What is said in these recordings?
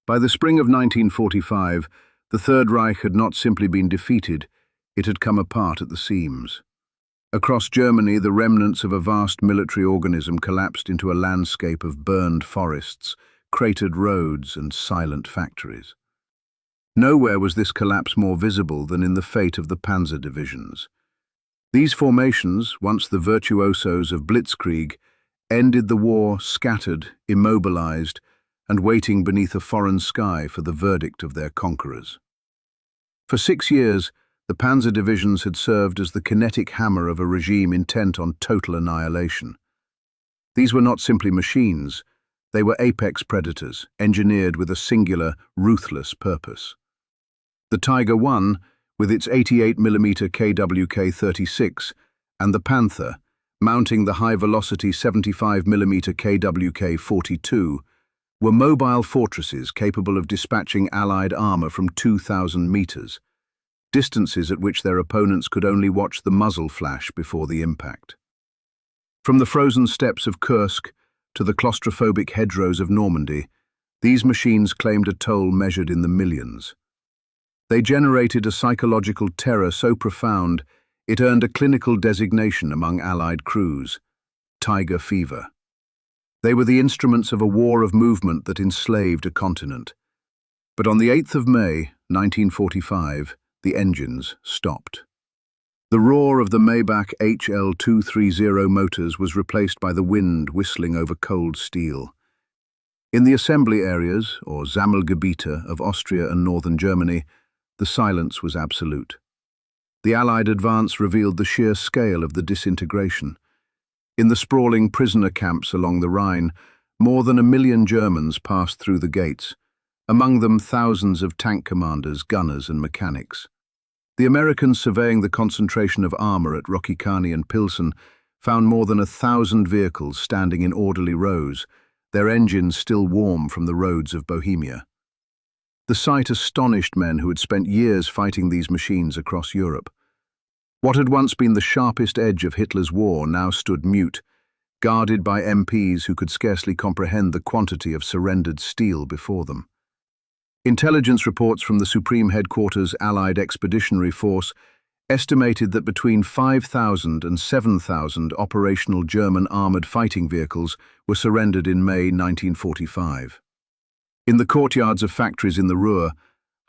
By the spring of 1945, the Third Reich had not simply been defeated, it had come apart at the seams. Across Germany, the remnants of a vast military organism collapsed into a landscape of burned forests, cratered roads, and silent factories. Nowhere was this collapse more visible than in the fate of the Panzer divisions. These formations, once the virtuosos of Blitzkrieg, ended the war scattered, immobilized, and waiting beneath a foreign sky for the verdict of their conquerors. For 6 years, the Panzer divisions had served as the kinetic hammer of a regime intent on total annihilation. These were not simply machines, they were apex predators, engineered with a singular, ruthless purpose. The Tiger I, with its 88mm KWK-36, and the Panther, mounting the high-velocity 75mm KWK-42, were mobile fortresses capable of dispatching Allied armour from 2,000 metres, distances at which their opponents could only watch the muzzle flash before the impact. From the frozen steppes of Kursk to the claustrophobic hedgerows of Normandy, these machines claimed a toll measured in the millions. They generated a psychological terror so profound it earned a clinical designation among Allied crews, Tiger fever. They were the instruments of a war of movement that enslaved a continent. But on the 8th of May, 1945, the engines stopped. The roar of the Maybach HL230 motors was replaced by the wind whistling over cold steel. In the assembly areas, or Sammelgebiete, of Austria and northern Germany, the silence was absolute. The Allied advance revealed the sheer scale of the disintegration. In the sprawling prisoner camps along the Rhine, more than 1 million Germans passed through the gates, among them thousands of tank commanders, gunners and mechanics. The Americans surveying the concentration of armour at Rokycany and Pilsen found more than 1,000 vehicles standing in orderly rows, their engines still warm from the roads of Bohemia. The sight astonished men who had spent years fighting these machines across Europe. What had once been the sharpest edge of Hitler's war now stood mute, guarded by MPs who could scarcely comprehend the quantity of surrendered steel before them. Intelligence reports from the Supreme Headquarters Allied Expeditionary Force estimated that between 5,000 and 7,000 operational German armoured fighting vehicles were surrendered in May 1945. In the courtyards of factories in the Ruhr,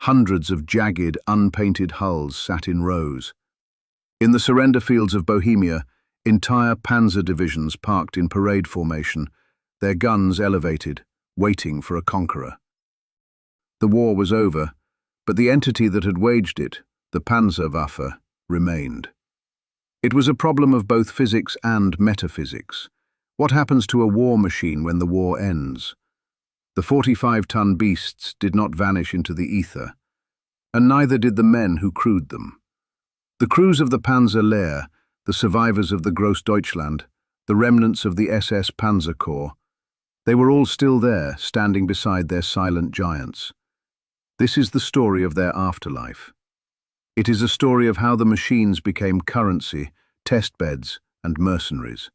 hundreds of jagged, unpainted hulls sat in rows. In the surrender fields of Bohemia, entire Panzer divisions parked in parade formation, their guns elevated, waiting for a conqueror. The war was over, but the entity that had waged it, the Panzerwaffe, remained. It was a problem of both physics and metaphysics. What happens to a war machine when the war ends? The 45-ton beasts did not vanish into the ether, and neither did the men who crewed them. The crews of the Panzer Lehr, the survivors of the Großdeutschland, the remnants of the SS Panzer Corps, they were all still there, standing beside their silent giants. This is the story of their afterlife. It is a story of how the machines became currency, test beds, and mercenaries.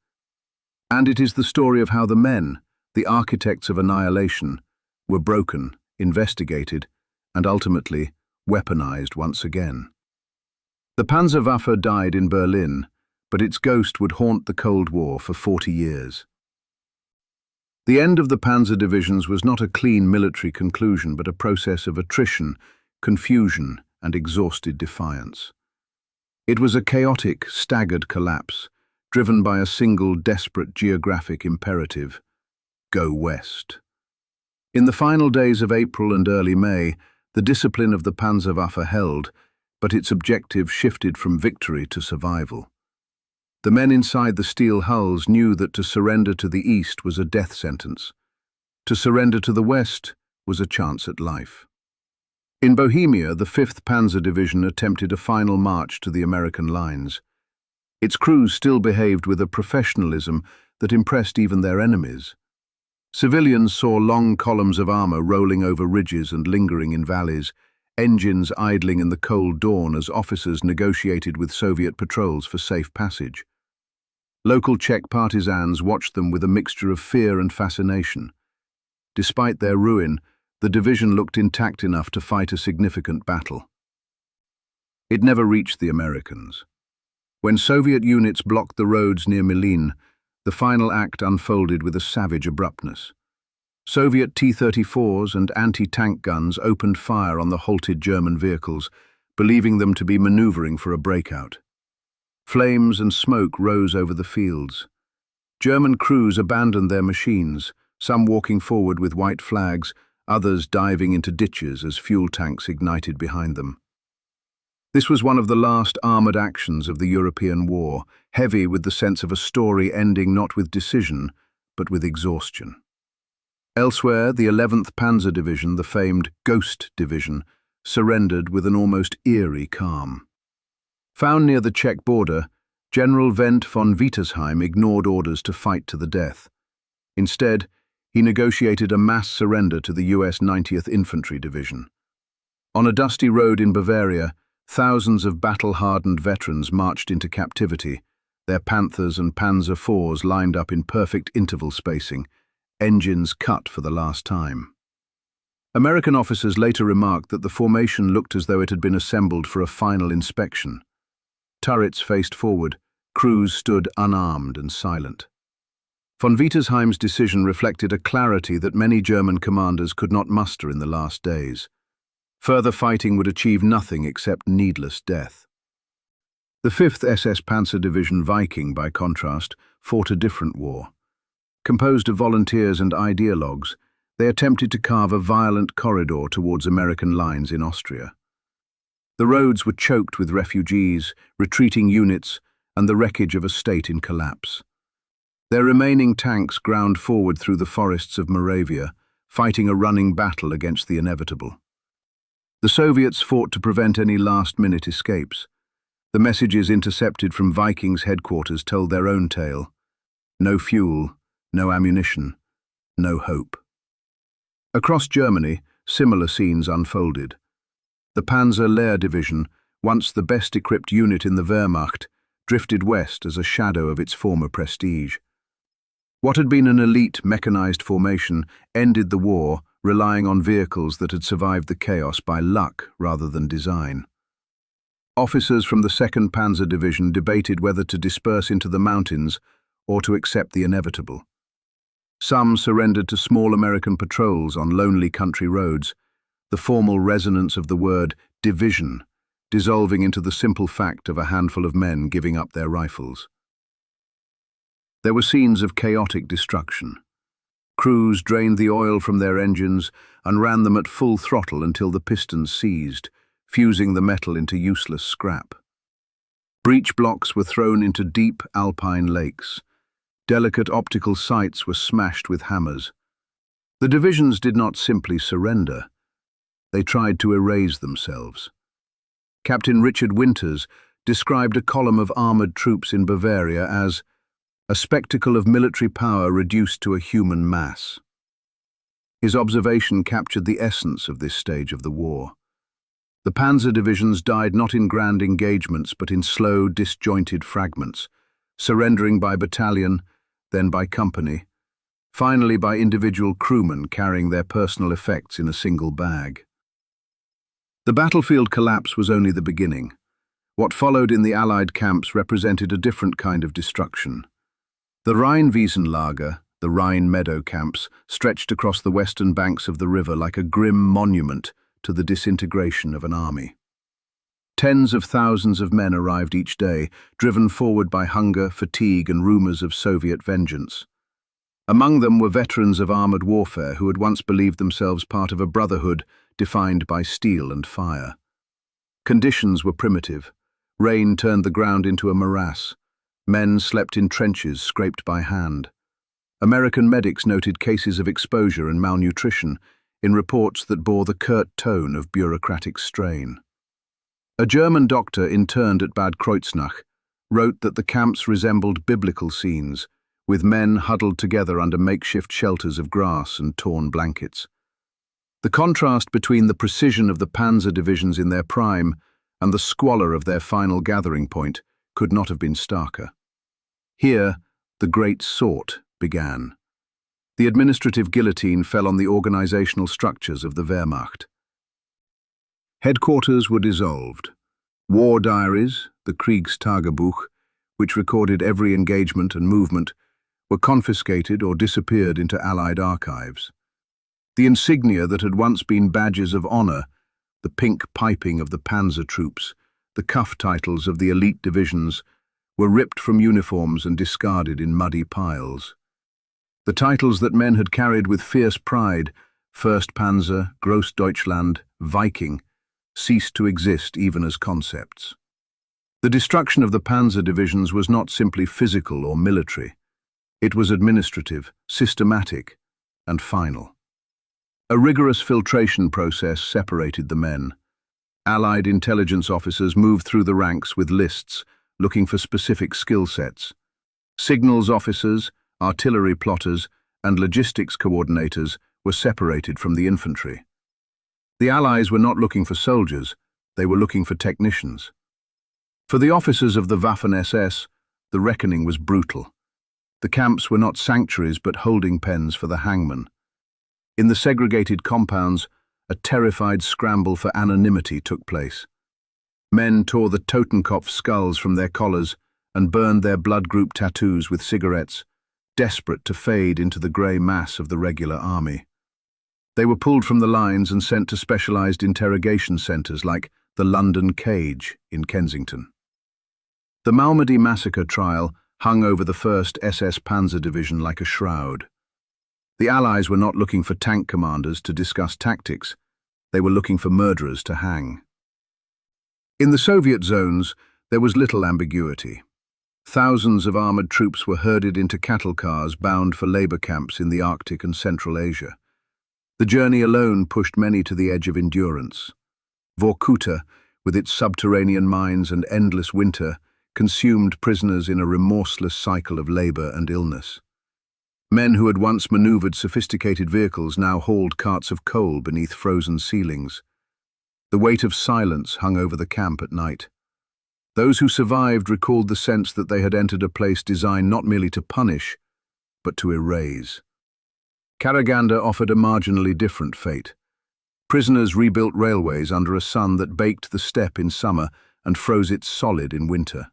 And it is the story of how the men, the architects of annihilation, were broken, investigated, and ultimately weaponized once again. The Panzerwaffe died in Berlin, but its ghost would haunt the Cold War for 40 years. The end of the Panzer divisions was not a clean military conclusion, but a process of attrition, confusion, and exhausted defiance. It was a chaotic, staggered collapse, driven by a single desperate geographic imperative: go west. In the final days of April and early May, the discipline of the Panzerwaffe held, but its objective shifted from victory to survival. The men inside the steel hulls knew that to surrender to the east was a death sentence. To surrender to the west was a chance at life. In Bohemia, the 5th Panzer Division attempted a final march to the American lines. Its crews still behaved with a professionalism that impressed even their enemies. Civilians saw long columns of armour rolling over ridges and lingering in valleys, engines idling in the cold dawn as officers negotiated with Soviet patrols for safe passage. Local Czech partisans watched them with a mixture of fear and fascination. Despite their ruin, the division looked intact enough to fight a significant battle. It never reached the Americans. When Soviet units blocked the roads near Melin, the final act unfolded with a savage abruptness. Soviet T-34s and anti-tank guns opened fire on the halted German vehicles, believing them to be maneuvering for a breakout. Flames and smoke rose over the fields. German crews abandoned their machines, some walking forward with white flags, others diving into ditches as fuel tanks ignited behind them. This was one of the last armoured actions of the European war, heavy with the sense of a story ending not with decision, but with exhaustion. Elsewhere, the 11th Panzer Division, the famed Ghost Division, surrendered with an almost eerie calm. Found near the Czech border, General Wendt von Wietersheim ignored orders to fight to the death. Instead, he negotiated a mass surrender to the US 90th Infantry Division. On a dusty road in Bavaria, thousands of battle-hardened veterans marched into captivity, their Panthers and Panzer IVs lined up in perfect interval spacing, engines cut for the last time. American officers later remarked that the formation looked as though it had been assembled for a final inspection. Turrets faced forward, crews stood unarmed and silent. Von Wietersheim's decision reflected a clarity that many German commanders could not muster in the last days. Further fighting would achieve nothing except needless death. The 5th SS Panzer Division Viking, by contrast, fought a different war. Composed of volunteers and ideologues, they attempted to carve a violent corridor towards American lines in Austria. The roads were choked with refugees, retreating units, and the wreckage of a state in collapse. Their remaining tanks ground forward through the forests of Moravia, fighting a running battle against the inevitable. The Soviets fought to prevent any last-minute escapes. The messages intercepted from Vikings' headquarters told their own tale. No fuel, no ammunition, no hope. Across Germany, similar scenes unfolded. The Panzer Lehr Division, once the best-equipped unit in the Wehrmacht, drifted west as a shadow of its former prestige. What had been an elite mechanized formation ended the war, relying on vehicles that had survived the chaos by luck rather than design. Officers from the 2nd Panzer Division debated whether to disperse into the mountains or to accept the inevitable. Some surrendered to small American patrols on lonely country roads, the formal resonance of the word division dissolving into the simple fact of a handful of men giving up their rifles. There were scenes of chaotic destruction. Crews drained the oil from their engines and ran them at full throttle until the pistons seized, fusing the metal into useless scrap. Breech blocks were thrown into deep alpine lakes. Delicate optical sights were smashed with hammers. The divisions did not simply surrender. They tried to erase themselves. Captain Richard Winters described a column of armoured troops in Bavaria as a spectacle of military power reduced to a human mass. His observation captured the essence of this stage of the war. The panzer divisions died not in grand engagements but in slow, disjointed fragments, surrendering by battalion, then by company, finally by individual crewmen carrying their personal effects in a single bag. The battlefield collapse was only the beginning. What followed in the Allied camps represented a different kind of destruction. The Rhine-Wiesenlager, the Rhine meadow camps, stretched across the western banks of the river like a grim monument to the disintegration of an army. Tens of thousands of men arrived each day, driven forward by hunger, fatigue, and rumors of Soviet vengeance. Among them were veterans of armoured warfare who had once believed themselves part of a brotherhood defined by steel and fire. Conditions were primitive. Rain turned the ground into a morass. Men slept in trenches scraped by hand. American medics noted cases of exposure and malnutrition in reports that bore the curt tone of bureaucratic strain. A German doctor interned at Bad Kreuznach wrote that the camps resembled biblical scenes, with men huddled together under makeshift shelters of grass and torn blankets. The contrast between the precision of the panzer divisions in their prime and the squalor of their final gathering point could not have been starker. Here, the Great Sort began. The administrative guillotine fell on the organizational structures of the Wehrmacht. Headquarters were dissolved. War diaries, the Kriegstagebuch, which recorded every engagement and movement, were confiscated or disappeared into Allied archives. The insignia that had once been badges of honor, the pink piping of the Panzer troops, the cuff titles of the elite divisions, were ripped from uniforms and discarded in muddy piles. The titles that men had carried with fierce pride, First Panzer, Großdeutschland, Viking, ceased to exist even as concepts. The destruction of the Panzer divisions was not simply physical or military. It was administrative, systematic, and final. A rigorous filtration process separated the men. Allied intelligence officers moved through the ranks with lists, looking for specific skill sets. Signals officers, artillery plotters, and logistics coordinators were separated from the infantry. The Allies were not looking for soldiers, they were looking for technicians. For the officers of the Waffen-SS, the reckoning was brutal. The camps were not sanctuaries but holding pens for the hangman. In the segregated compounds, a terrified scramble for anonymity took place. Men tore the Totenkopf skulls from their collars and burned their blood group tattoos with cigarettes, desperate to fade into the grey mass of the regular army. They were pulled from the lines and sent to specialised interrogation centres like the London Cage in Kensington. The Malmedy massacre trial hung over the 1st SS Panzer Division like a shroud. The Allies were not looking for tank commanders to discuss tactics, they were looking for murderers to hang. In the Soviet zones, there was little ambiguity. Thousands of armoured troops were herded into cattle cars bound for labour camps in the Arctic and Central Asia. The journey alone pushed many to the edge of endurance. Vorkuta, with its subterranean mines and endless winter, consumed prisoners in a remorseless cycle of labour and illness. Men who had once manoeuvred sophisticated vehicles now hauled carts of coal beneath frozen ceilings. The weight of silence hung over the camp at night. Those who survived recalled the sense that they had entered a place designed not merely to punish, but to erase. Karaganda offered a marginally different fate. Prisoners rebuilt railways under a sun that baked the steppe in summer and froze it solid in winter.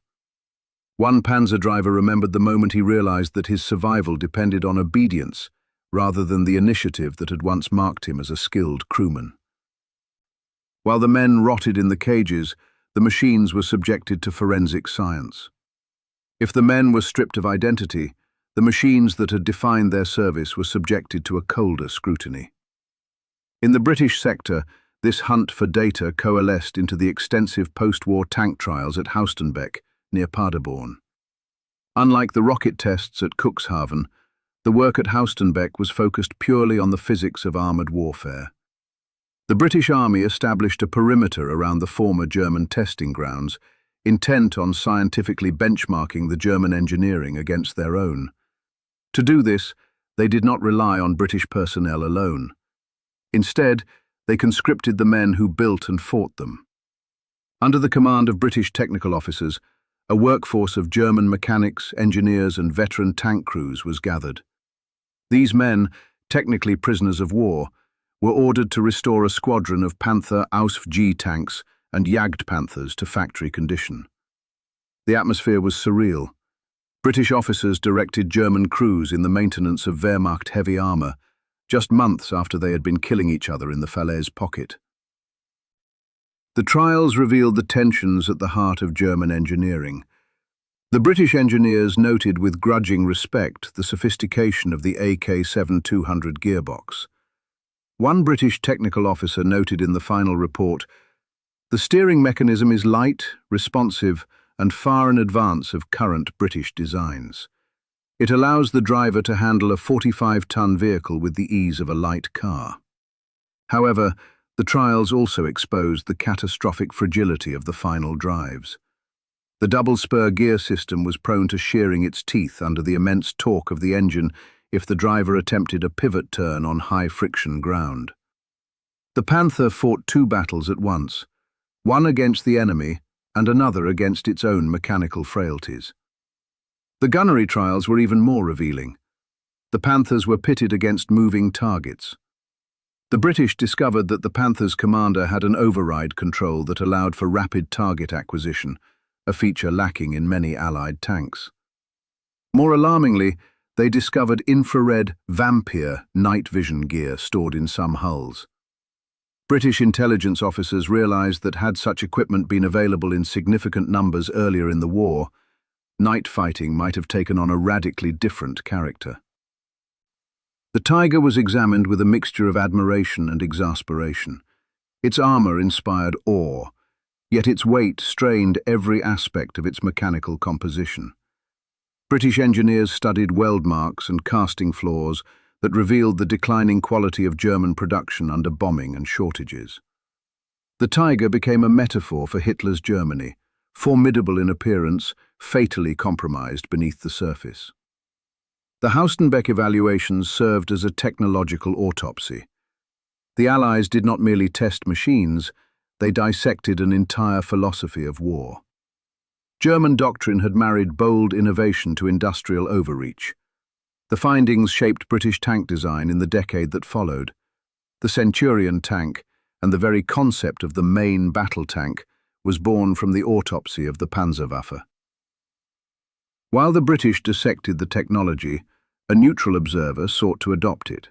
One Panzer driver remembered the moment he realized that his survival depended on obedience rather than the initiative that had once marked him as a skilled crewman. While the men rotted in the cages, the machines were subjected to forensic science. If the men were stripped of identity, the machines that had defined their service were subjected to a colder scrutiny. In the British sector, this hunt for data coalesced into the extensive post-war tank trials at Haustenbeck, near Paderborn. Unlike the rocket tests at Cuxhaven, the work at Haustenbeck was focused purely on the physics of armoured warfare. The British Army established a perimeter around the former German testing grounds, intent on scientifically benchmarking the German engineering against their own. To do this, they did not rely on British personnel alone. Instead, they conscripted the men who built and fought them. Under the command of British technical officers, a workforce of German mechanics, engineers, and veteran tank crews was gathered. These men, technically prisoners of war, were ordered to restore a squadron of Panther Ausf G tanks and Jagdpanthers to factory condition. The atmosphere was surreal. British officers directed German crews in the maintenance of Wehrmacht heavy armour, just months after they had been killing each other in the Falaise pocket. The trials revealed the tensions at the heart of German engineering. The British engineers noted with grudging respect the sophistication of the AK-7200 gearbox. One British technical officer noted in the final report, "The steering mechanism is light, responsive, and far in advance of current British designs. It allows the driver to handle a 45-ton vehicle with the ease of a light car." However, the trials also exposed the catastrophic fragility of the final drives. The double-spur gear system was prone to shearing its teeth under the immense torque of the engine if the driver attempted a pivot turn on high-friction ground. The Panther fought two battles at once, one against the enemy and another against its own mechanical frailties. The gunnery trials were even more revealing. The Panthers were pitted against moving targets. The British discovered that the Panthers' commander had an override control that allowed for rapid target acquisition, a feature lacking in many Allied tanks. More alarmingly, they discovered infrared vampire night vision gear stored in some hulls. British intelligence officers realized that had such equipment been available in significant numbers earlier in the war, night fighting might have taken on a radically different character. The Tiger was examined with a mixture of admiration and exasperation. Its armor inspired awe, yet its weight strained every aspect of its mechanical composition. British engineers studied weld marks and casting flaws that revealed the declining quality of German production under bombing and shortages. The Tiger became a metaphor for Hitler's Germany, formidable in appearance, fatally compromised beneath the surface. The Haustenbeck evaluations served as a technological autopsy. The Allies did not merely test machines, they dissected an entire philosophy of war. German doctrine had married bold innovation to industrial overreach. The findings shaped British tank design in the decade that followed. The Centurion tank, and the very concept of the main battle tank, was born from the autopsy of the Panzerwaffe. While the British dissected the technology, a neutral observer sought to adopt it.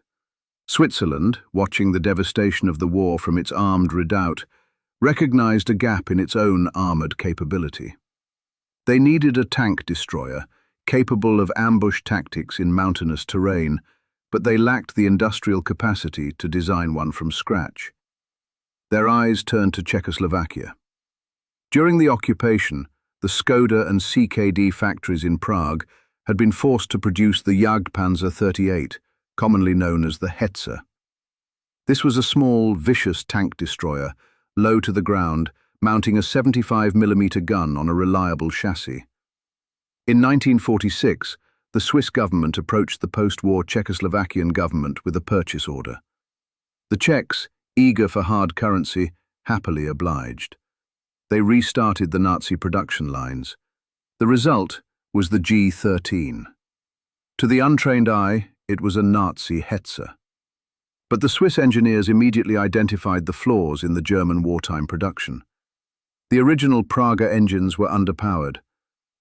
Switzerland, watching the devastation of the war from its armed redoubt, recognized a gap in its own armoured capability. They needed a tank destroyer, capable of ambush tactics in mountainous terrain, but they lacked the industrial capacity to design one from scratch. Their eyes turned to Czechoslovakia. During the occupation, the Skoda and CKD factories in Prague had been forced to produce the Jagdpanzer 38, commonly known as the Hetzer. This was a small, vicious tank destroyer, low to the ground, mounting a 75mm gun on a reliable chassis. In 1946, the Swiss government approached the post-war Czechoslovakian government with a purchase order. The Czechs, eager for hard currency, happily obliged. They restarted the Nazi production lines. The result was the G-13. To the untrained eye, it was a Nazi Hetzer. But the Swiss engineers immediately identified the flaws in the German wartime production. The original Prager engines were underpowered.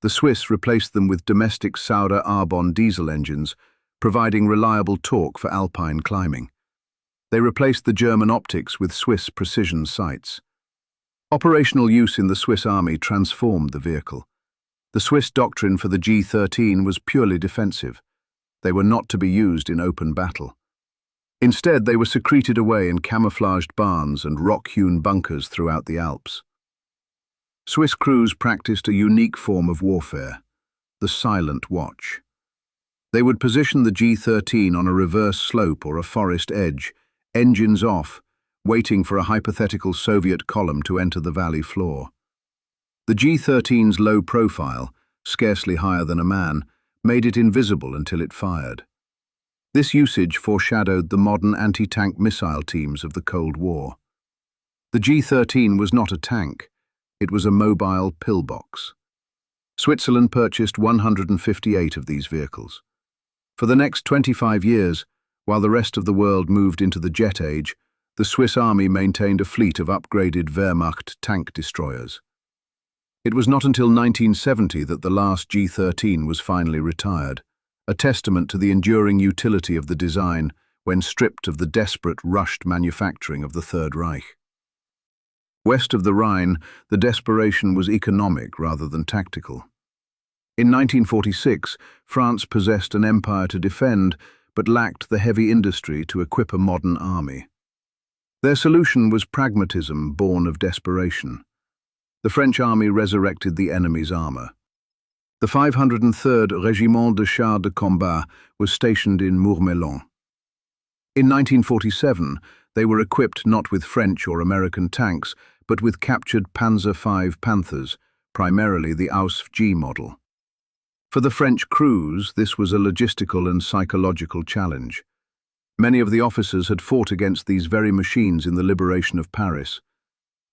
The Swiss replaced them with domestic Sauder Arbon diesel engines, providing reliable torque for alpine climbing. They replaced the German optics with Swiss precision sights. Operational use in the Swiss army transformed the vehicle. The Swiss doctrine for the G-13 was purely defensive. They were not to be used in open battle. Instead, they were secreted away in camouflaged barns and rock-hewn bunkers throughout the Alps. Swiss crews practiced a unique form of warfare, the silent watch. They would position the G-13 on a reverse slope or a forest edge, engines off, waiting for a hypothetical Soviet column to enter the valley floor. The G-13's low profile, scarcely higher than a man, made it invisible until it fired. This usage foreshadowed the modern anti-tank missile teams of the Cold War. The G-13 was not a tank. It was a mobile pillbox. Switzerland purchased 158 of these vehicles. For the next 25 years, while the rest of the world moved into the jet age, the Swiss army maintained a fleet of upgraded Wehrmacht tank destroyers. It was not until 1970 that the last G-13 was finally retired, a testament to the enduring utility of the design when stripped of the desperate, rushed manufacturing of the Third Reich. West of the Rhine, the desperation was economic rather than tactical. In 1946, France possessed an empire to defend, but lacked the heavy industry to equip a modern army. Their solution was pragmatism born of desperation. The French army resurrected the enemy's armor. The 503rd Régiment de Chars de Combat was stationed in Mourmelon. In 1947, they were equipped not with French or American tanks, but with captured Panzer V Panthers, primarily the Ausf G model. For the French crews, this was a logistical and psychological challenge. Many of the officers had fought against these very machines in the liberation of Paris.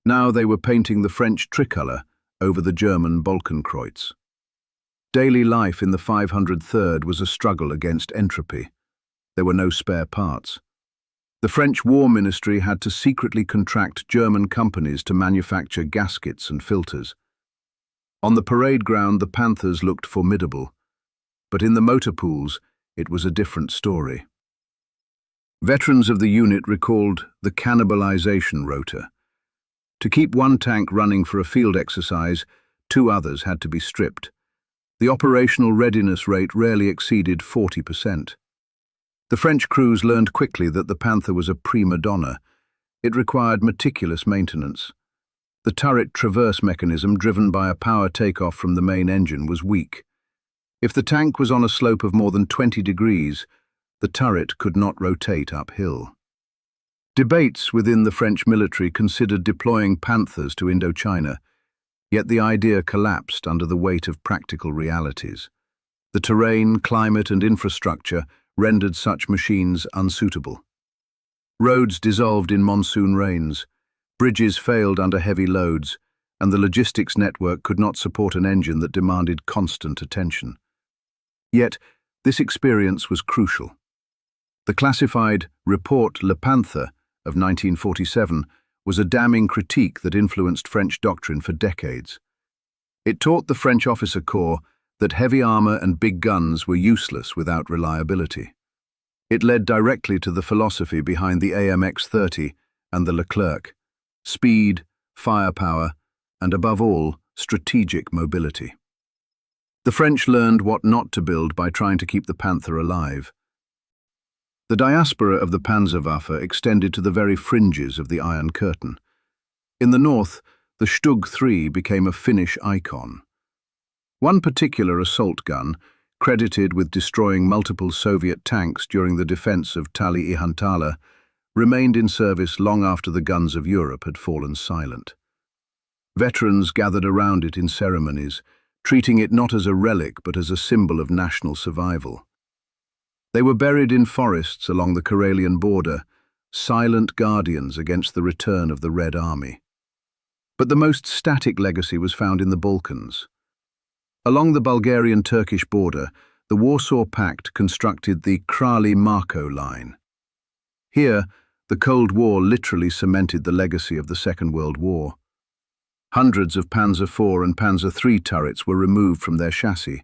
Now they were painting the French tricolour over the German Balkenkreuz. Daily life in the 503rd was a struggle against entropy. There were no spare parts. The French War Ministry had to secretly contract German companies to manufacture gaskets and filters. On the parade ground, the Panthers looked formidable, but in the motor pools, it was a different story. Veterans of the unit recalled the cannibalization rota. To keep one tank running for a field exercise, 2 others had to be stripped. The operational readiness rate rarely exceeded 40%. The French crews learned quickly that the Panther was a prima donna. It required meticulous maintenance. The turret traverse mechanism, driven by a power takeoff from the main engine, was weak. If the tank was on a slope of more than 20 degrees, the turret could not rotate uphill. Debates within the French military considered deploying Panthers to Indochina, yet the idea collapsed under the weight of practical realities. The terrain, climate, and infrastructure rendered such machines unsuitable. Roads dissolved in monsoon rains, bridges failed under heavy loads, and the logistics network could not support an engine that demanded constant attention. Yet, this experience was crucial. The classified Report Le Panther of 1947 was a damning critique that influenced French doctrine for decades. It taught the French officer corps that heavy armor and big guns were useless without reliability. It led directly to the philosophy behind the AMX-30 and the Leclerc: speed, firepower, and above all, strategic mobility. The French learned what not to build by trying to keep the Panther alive. The diaspora of the Panzerwaffe extended to the very fringes of the Iron Curtain. In the north, the Stug 3 became a Finnish icon. One particular assault gun, credited with destroying multiple Soviet tanks during the defense of Tali-Ihantala, remained in service long after the guns of Europe had fallen silent. Veterans gathered around it in ceremonies, treating it not as a relic but as a symbol of national survival. They were buried in forests along the Karelian border, silent guardians against the return of the Red Army. But the most static legacy was found in the Balkans. Along the Bulgarian-Turkish border, the Warsaw Pact constructed the Krali-Marko line. Here, the Cold War literally cemented the legacy of the Second World War. Hundreds of Panzer IV and Panzer III turrets were removed from their chassis.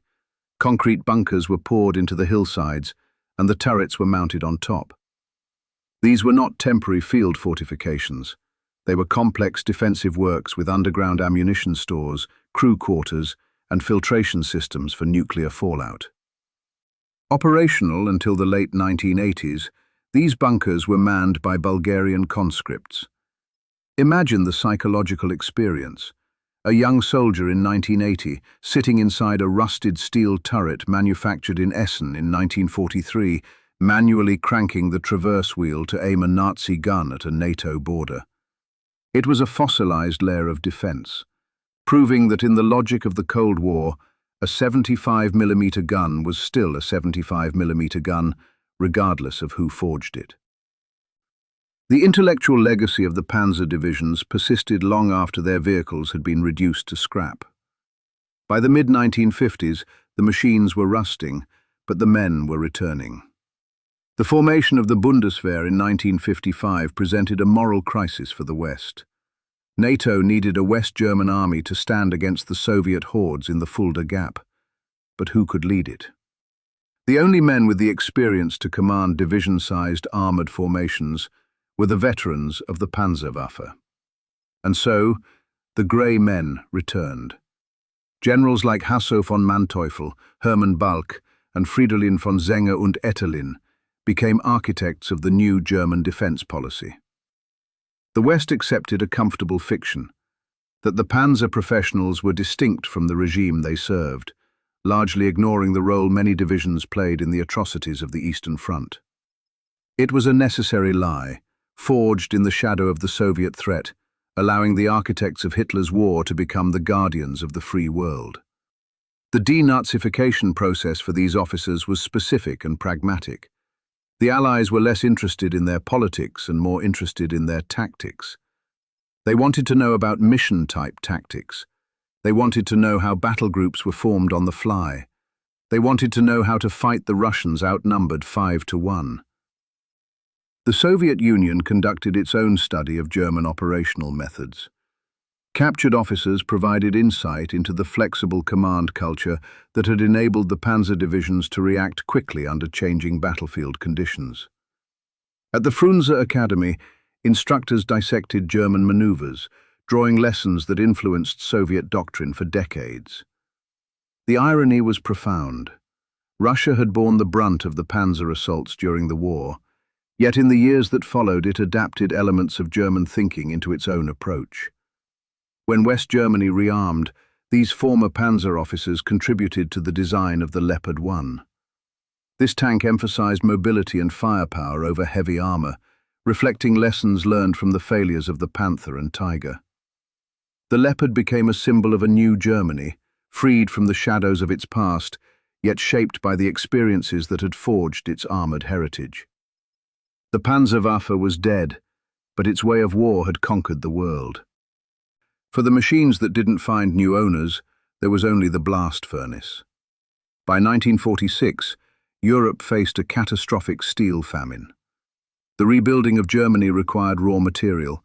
Concrete bunkers were poured into the hillsides, and the turrets were mounted on top. These were not temporary field fortifications. They were complex defensive works with underground ammunition stores, crew quarters, and filtration systems for nuclear fallout. Operational until the late 1980s, these bunkers were manned by Bulgarian conscripts. Imagine the psychological experience. A young soldier in 1980 sitting inside a rusted steel turret manufactured in Essen in 1943, manually cranking the traverse wheel to aim a Nazi gun at a NATO border. It was a fossilized layer of defense, proving that in the logic of the Cold War, a 75mm gun was still a 75mm gun, regardless of who forged it. The intellectual legacy of the Panzer divisions persisted long after their vehicles had been reduced to scrap. By the mid-1950s, the machines were rusting, but the men were returning. The formation of the Bundeswehr in 1955 presented a moral crisis for the West. NATO needed a West German army to stand against the Soviet hordes in the Fulda Gap. But who could lead it? The only men with the experience to command division-sized armoured formations were the veterans of the Panzerwaffe. And so, the Grey Men returned. Generals like Hasso von Manteuffel, Hermann Balck, and Fridolin von Zenger und Etterlin became architects of the new German defence policy. The West accepted a comfortable fiction, that the Panzer professionals were distinct from the regime they served, largely ignoring the role many divisions played in the atrocities of the Eastern Front. It was a necessary lie, forged in the shadow of the Soviet threat, allowing the architects of Hitler's war to become the guardians of the free world. The denazification process for these officers was specific and pragmatic. The Allies were less interested in their politics and more interested in their tactics. They wanted to know about mission-type tactics. They wanted to know how battle groups were formed on the fly. They wanted to know how to fight the Russians outnumbered 5-1. The Soviet Union conducted its own study of German operational methods. Captured officers provided insight into the flexible command culture that had enabled the panzer divisions to react quickly under changing battlefield conditions. At the Frunze Academy, instructors dissected German maneuvers, drawing lessons that influenced Soviet doctrine for decades. The irony was profound. Russia had borne the brunt of the panzer assaults during the war, yet in the years that followed it adapted elements of German thinking into its own approach. When West Germany rearmed, these former panzer officers contributed to the design of the Leopard 1. This tank emphasized mobility and firepower over heavy armor, reflecting lessons learned from the failures of the Panther and Tiger. The Leopard became a symbol of a new Germany, freed from the shadows of its past, yet shaped by the experiences that had forged its armored heritage. The Panzerwaffe was dead, but its way of war had conquered the world. For the machines that didn't find new owners, there was only the blast furnace. By 1946, Europe faced a catastrophic steel famine. The rebuilding of Germany required raw material,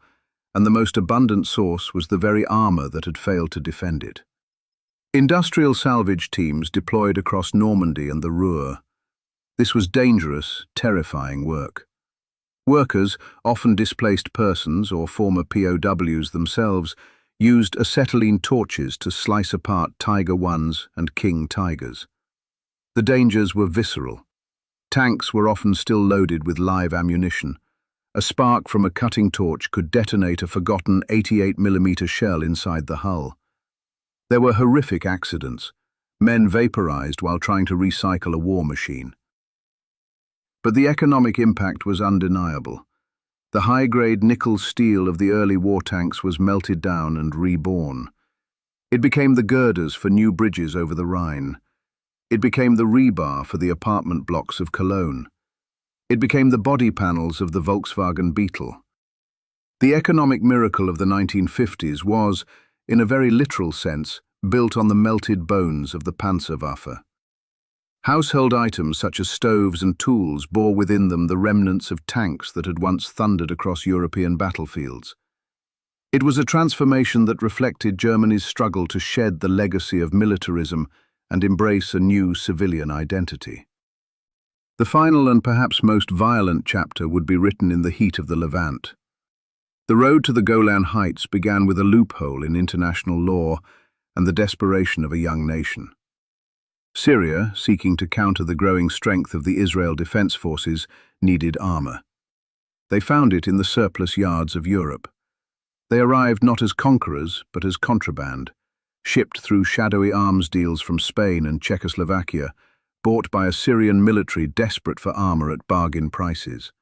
and the most abundant source was the very armor that had failed to defend it. Industrial salvage teams deployed across Normandy and the Ruhr. This was dangerous, terrifying work. Workers, often displaced persons or former POWs themselves, used acetylene torches to slice apart Tiger 1s and King Tigers. The dangers were visceral. Tanks were often still loaded with live ammunition. A spark from a cutting torch could detonate a forgotten 88mm shell inside the hull. There were horrific accidents, men vaporized while trying to recycle a war machine. But the economic impact was undeniable. The high-grade nickel steel of the early war tanks was melted down and reborn. It became the girders for new bridges over the Rhine. It became the rebar for the apartment blocks of Cologne. It became the body panels of the Volkswagen Beetle. The economic miracle of the 1950s was, in a very literal sense, built on the melted bones of the Panzerwaffe. Household items such as stoves and tools bore within them the remnants of tanks that had once thundered across European battlefields. It was a transformation that reflected Germany's struggle to shed the legacy of militarism and embrace a new civilian identity. The final and perhaps most violent chapter would be written in the heat of the Levant. The road to the Golan Heights began with a loophole in international law and the desperation of a young nation. Syria, seeking to counter the growing strength of the Israel Defense Forces, needed armor. They found it in the surplus yards of Europe. They arrived not as conquerors, but as contraband, shipped through shadowy arms deals from Spain and Czechoslovakia, bought by a Syrian military desperate for armor at bargain prices.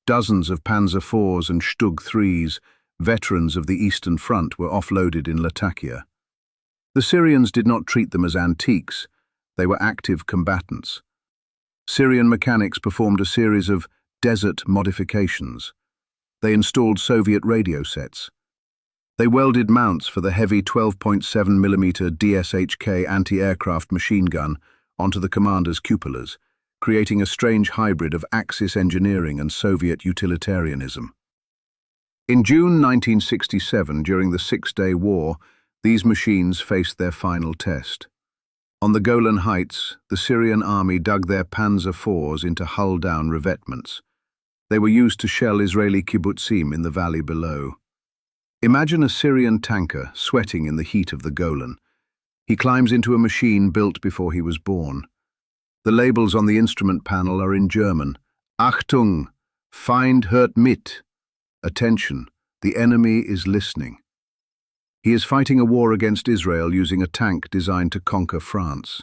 Dozens of Panzer IVs and Stug 3s, veterans of the Eastern Front, were offloaded in Latakia. The Syrians did not treat them as antiques. They were active combatants. Syrian mechanics performed a series of desert modifications. They installed Soviet radio sets. They welded mounts for the heavy 12.7mm DSHK anti-aircraft machine gun onto the commander's cupolas, creating a strange hybrid of Axis engineering and Soviet utilitarianism. In June 1967, during the Six-Day War, these machines faced their final test. On the Golan Heights, the Syrian army dug their Panzer IVs into hull-down revetments. They were used to shell Israeli kibbutzim in the valley below. Imagine a Syrian tanker sweating in the heat of the Golan. He climbs into a machine built before he was born. The labels on the instrument panel are in German. Achtung! Feind hört mit! Attention, the enemy is listening. He is fighting a war against Israel using a tank designed to conquer France.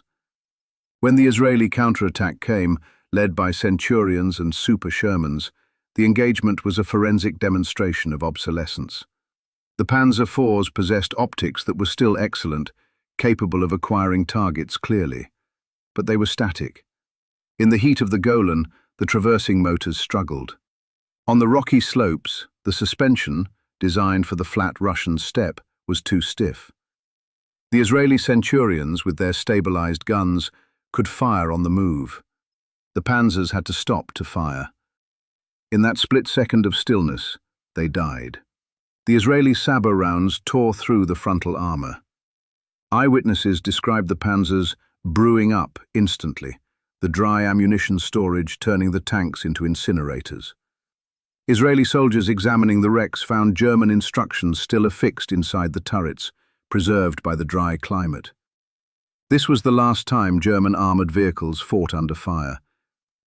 When the Israeli counterattack came, led by Centurions and Super Shermans, the engagement was a forensic demonstration of obsolescence. The Panzer IVs possessed optics that were still excellent, capable of acquiring targets clearly. But they were static. In the heat of the Golan, the traversing motors struggled. On the rocky slopes, the suspension, designed for the flat Russian steppe, was too stiff. The Israeli Centurions, with their stabilized guns, could fire on the move. The Panzers had to stop to fire. In that split second of stillness, they died. The Israeli sabot rounds tore through the frontal armour. Eyewitnesses described the Panzers brewing up instantly, the dry ammunition storage turning the tanks into incinerators. Israeli soldiers examining the wrecks found German instructions still affixed inside the turrets, preserved by the dry climate. This was the last time German armoured vehicles fought under fire.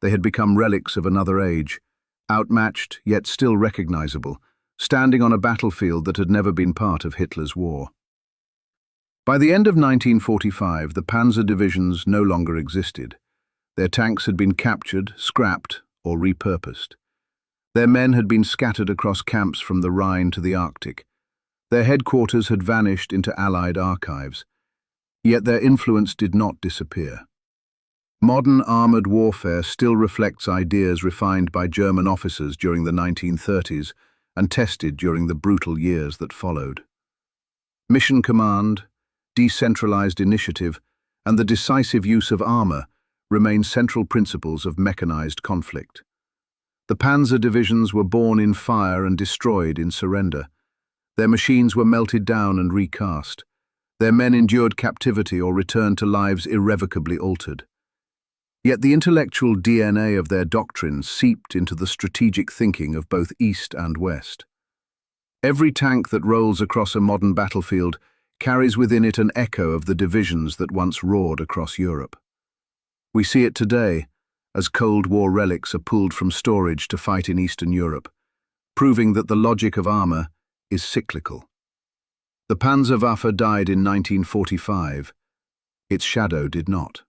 They had become relics of another age, outmatched yet still recognisable, standing on a battlefield that had never been part of Hitler's war. By the end of 1945, the Panzer divisions no longer existed. Their tanks had been captured, scrapped, or repurposed. Their men had been scattered across camps from the Rhine to the Arctic. Their headquarters had vanished into Allied archives. Yet their influence did not disappear. Modern armoured warfare still reflects ideas refined by German officers during the 1930s and tested during the brutal years that followed. Mission command, decentralized initiative, and the decisive use of armour remain central principles of mechanized conflict. The Panzer divisions were born in fire and destroyed in surrender. Their machines were melted down and recast. Their men endured captivity or returned to lives irrevocably altered. Yet the intellectual DNA of their doctrine seeped into the strategic thinking of both East and West. Every tank that rolls across a modern battlefield carries within it an echo of the divisions that once roared across Europe. We see it today as Cold War relics are pulled from storage to fight in Eastern Europe, proving that the logic of armour is cyclical. The Panzerwaffe died in 1945. Its shadow did not.